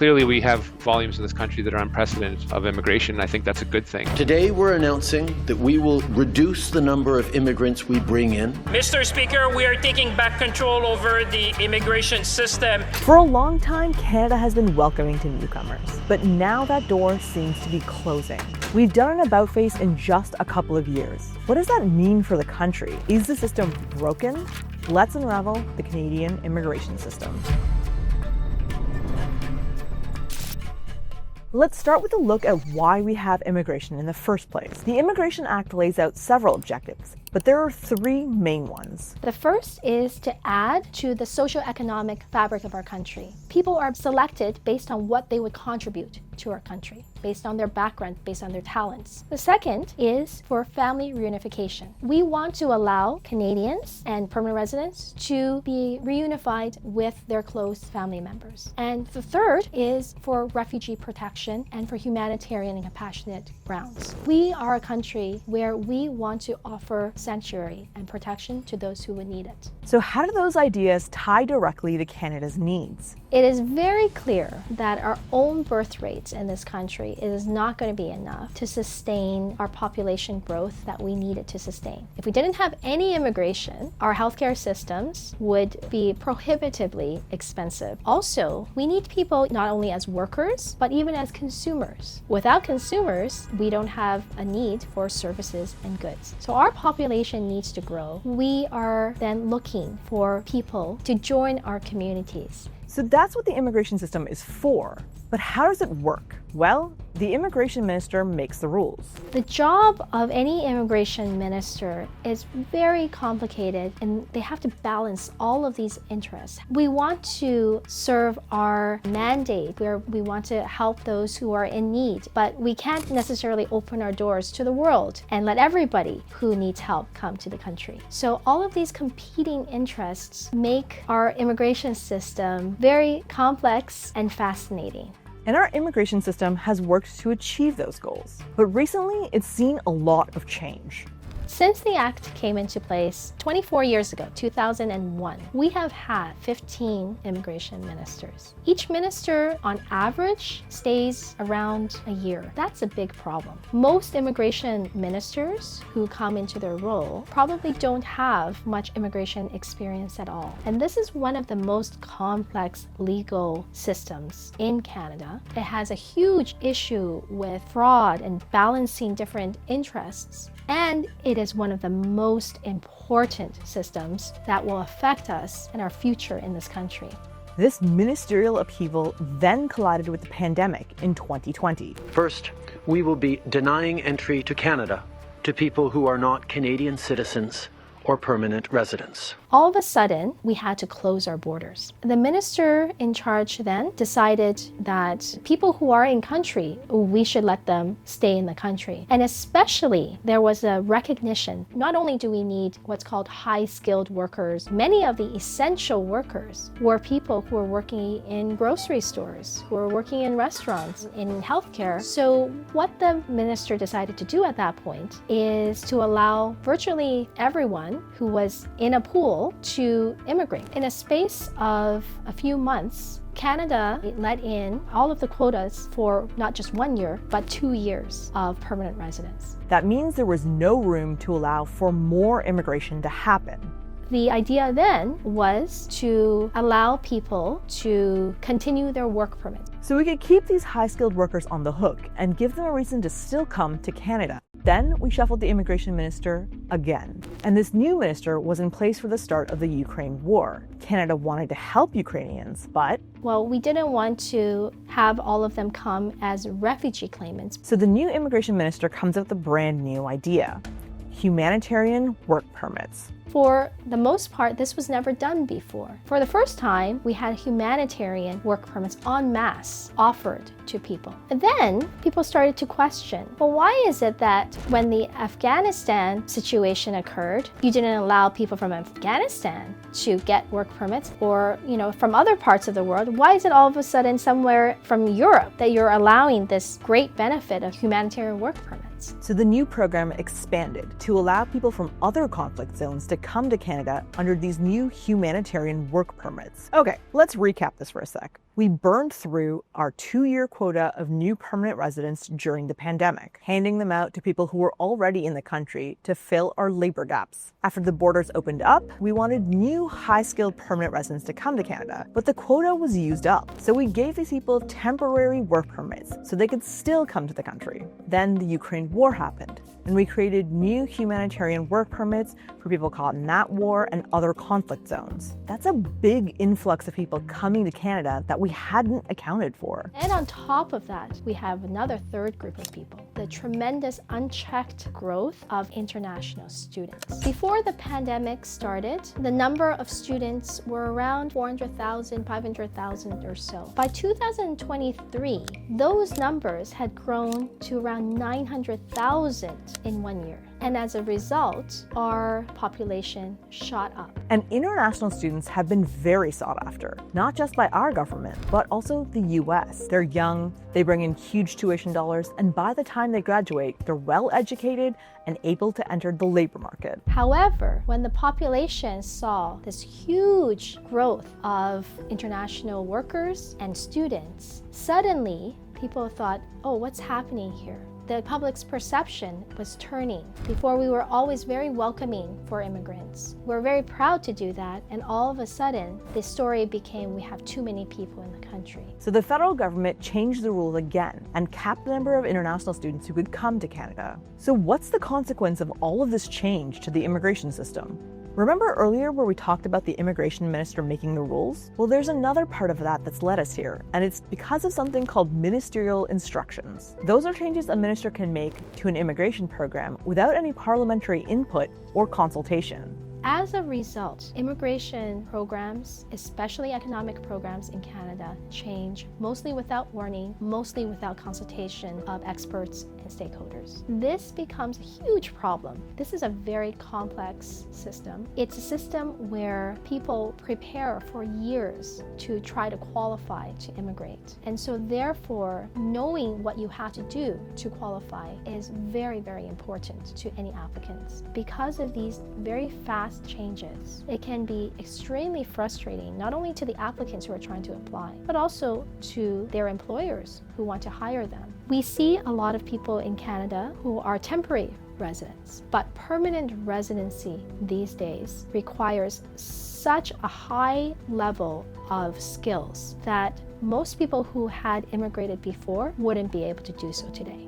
clearly we have volumes in this country that are unprecedented of immigration. I think that's a good thing. Today we're announcing that we will reduce the number of immigrants we bring in. Mr. Speaker, we are taking back control over the immigration system. For a long time, Canada has been welcoming to newcomers, but now that door seems to be closing. We've done an about-face in just a couple of years. What does that mean for the country? Is the system broken? Let's unravel the Canadian immigration system. Let's start with a look at why we have immigration in the first place. The Immigration Act lays out several objectives, but there are three main ones. The first is to add to the socioeconomic fabric of our country. People are selected based on what they would contribute to our country, based on their background, based on their talents. The second is for family reunification. We want to allow Canadians and permanent residents to be reunified with their close family members. And the third is for refugee protection and for humanitarian and compassionate grounds. We are a country where we want to offer sanctuary and protection to those who would need it. So how do those ideas tie directly to Canada's needs? It is very clear that our own birth rates in this country is not going to be enough to sustain our population growth that we needed to sustain. If we didn't have any immigration, our healthcare systems would be prohibitively expensive. Also, we need people not only as workers, but even as consumers. Without consumers, we don't have a need for services and goods. So our population needs to grow. We are then looking for people to join our communities. So that's what the immigration system is for. But how does it work? Well, the immigration minister makes the rules. The job of any immigration minister is very complicated, and they have to balance all of these interests. We want to serve our mandate where we want to help those who are in need, but we can't necessarily open our doors to the world and let everybody who needs help come to the country. So all of these competing interests make our immigration system very complex and fascinating. And our immigration system has worked to achieve those goals. But recently, it's seen a lot of change. Since the Act came into place 24 years ago, 2001, we have had 15 immigration ministers. Each minister, on average, stays around a year. That's a big problem. Most immigration ministers who come into their role probably don't have much immigration experience at all. And this is one of the most complex legal systems in Canada. It has a huge issue with fraud and balancing different interests. And it is one of the most important systems that will affect us and our future in this country. This ministerial upheaval then collided with the pandemic in 2020. First, we will be denying entry to Canada to people who are not Canadian citizens or permanent residents. All of a sudden, we had to close our borders. The minister in charge then decided that people who are in country, we should let them stay in the country. And especially, there was a recognition, not only do we need what's called high-skilled workers, many of the essential workers were people who were working in grocery stores, who were working in restaurants, in healthcare. So what the minister decided to do at that point is to allow virtually everyone who was in a pool to immigrate. In a space of a few months, Canada let in all of the quotas for not just 1 year, but 2 years of permanent residence. That means there was no room to allow for more immigration to happen. The idea then was to allow people to continue their work permits. So we could keep these high-skilled workers on the hook and give them a reason to still come to Canada. Then we shuffled the immigration minister again. And this new minister was in place for the start of the Ukraine war. Canada wanted to help Ukrainians, but well, we didn't want to have all of them come as refugee claimants. So the new immigration minister comes up with a brand new idea: humanitarian work permits. For the most part, this was never done before. For the first time, we had humanitarian work permits en masse offered to people. And then people started to question, well, why is it that when the Afghanistan situation occurred, you didn't allow people from Afghanistan to get work permits, or, from other parts of the world? Why is it all of a sudden somewhere from Europe that you're allowing this great benefit of humanitarian work permits? So the new program expanded to allow people from other conflict zones to come to Canada under these new humanitarian work permits. Okay, let's recap this for a sec. We burned through our 2-year quota of new permanent residents during the pandemic, handing them out to people who were already in the country to fill our labor gaps. After the borders opened up, we wanted new high-skilled permanent residents to come to Canada, but the quota was used up. So we gave these people temporary work permits so they could still come to the country. Then the Ukraine war happened, and we created new humanitarian work permits for people caught in that war and other conflict zones. That's a big influx of people coming to Canada that we hadn't accounted for. And on top of that, we have another third group of people, the tremendous unchecked growth of international students. Before the pandemic started, the number of students were around 400,000, 500,000 or so. By 2023, those numbers had grown to around 900,000 in 1 year. And as a result, our population shot up. And international students have been very sought after, not just by our government, but also the US. They're young, they bring in huge tuition dollars, and by the time they graduate, they're well educated and able to enter the labor market. However, when the population saw this huge growth of international workers and students, suddenly people thought, oh, what's happening here? The public's perception was turning. Before, we were always very welcoming for immigrants. We're very proud to do that, and all of a sudden, the story became we have too many people in the country. So the federal government changed the rules again and capped the number of international students who could come to Canada. So what's the consequence of all of this change to the immigration system? Remember earlier where we talked about the immigration minister making the rules? Well, there's another part of that that's led us here, and it's because of something called ministerial instructions. Those are changes a minister can make to an immigration program without any parliamentary input or consultation. As a result, immigration programs, especially economic programs in Canada, change mostly without warning, mostly without consultation of experts and stakeholders. This becomes a huge problem. This is a very complex system. It's a system where people prepare for years to try to qualify to immigrate. And so therefore, knowing what you have to do to qualify is very, very important to any applicants. Because of these very fast changes, it can be extremely frustrating, not only to the applicants who are trying to apply, but also to their employers who want to hire them. We see a lot of people in Canada who are temporary residents, but permanent residency these days requires such a high level of skills that most people who had immigrated before wouldn't be able to do so today.